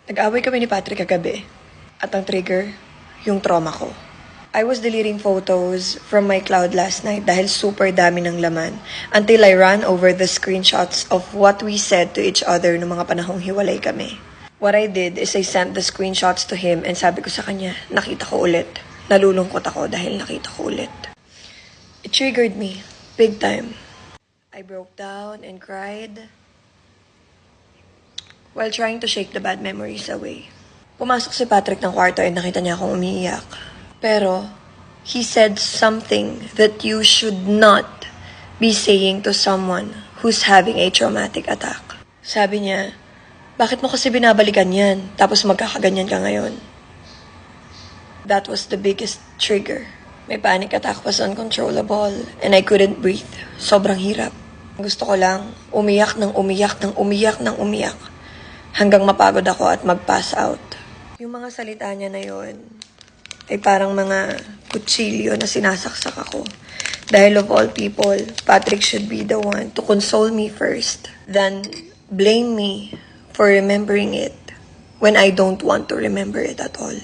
Nag-away kami ni Patrick kagabi. At ang trigger, yung trauma ko. I was deleting photos from my cloud last night dahil super dami ng laman until I ran over the screenshots of what we said to each other noong mga panahong hiwalay kami. What I did is I sent the screenshots to him and sabi ko sa kanya, nakita ko ulit. Nalulungkot ako dahil nakita ko ulit. It triggered me, big time. I broke down and cried while trying to shake the bad memories away. Pumasok si Patrick ng kwarto at nakita niya akong umiiyak. Pero, he said something that you should not be saying to someone who's having a traumatic attack. Sabi niya, bakit mo kasi binabalikan yan, tapos magkakaganyan ka ngayon? That was the biggest trigger. My panic attack was uncontrollable and I couldn't breathe. Sobrang hirap. Gusto ko lang umiyak ng umiyak ng umiyak ng umiyak hanggang mapagod ako at mag-pass out. Yung mga salita niya na yon ay parang mga kutsilyo na sinasaksak ako. Dahil of all people, Patrick should be the one to console me first, then blame me for remembering it when I don't want to remember it at all.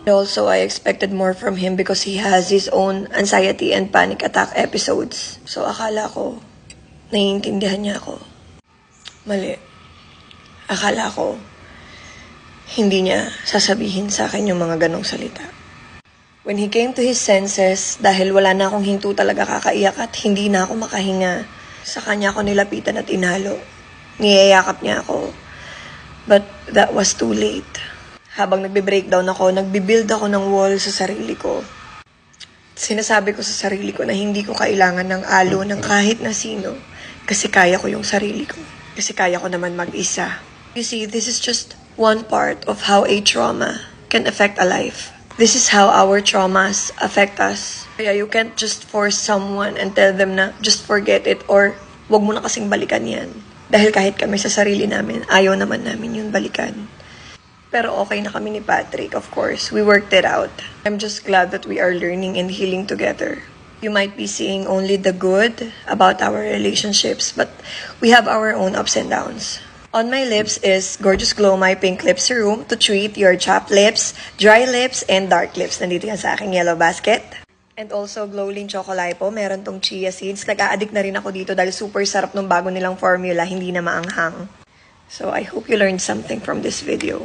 Also, I expected more from him because he has his own anxiety and panic attack episodes. So akala ko, naiintindihan niya ako. Mali. Akala ko, hindi niya sasabihin sa akin yung mga ganong salita. When he came to his senses, dahil wala na akong hinto talaga kakaiyak at hindi na ako makahinga, sa kanya ako nilapitan at inalo. Niyayakap niya ako. But that was too late. Habang nagbe-breakdown ako, nagbe-build ako ng wall sa sarili ko. Sinasabi ko sa sarili ko na hindi ko kailangan ng alo ng kahit na sino kasi kaya ko yung sarili ko. Kasi kaya ko naman mag-isa. You see, this is just one part of how a trauma can affect a life. This is how our traumas affect us. Kaya you can't just force someone and tell them na just forget it or wag mo na kasing balikan yan. Dahil kahit kami sa sarili namin, ayaw naman namin yun balikan. Pero okay na kami ni Patrick, of course. We worked it out. I'm just glad that we are learning and healing together. You might be seeing only the good about our relationships, but we have our own ups and downs. On my lips is Gorgeous Glow My Pink Lip Serum to treat your chapped lips, dry lips, and dark lips. Nandito yan sa aking yellow basket. And also Glowing Chocolipo, meron tong chia seeds. Nag-a-addict na rin ako dito dahil super sarap ng bago nilang formula, hindi na maanghang. So I hope you learned something from this video.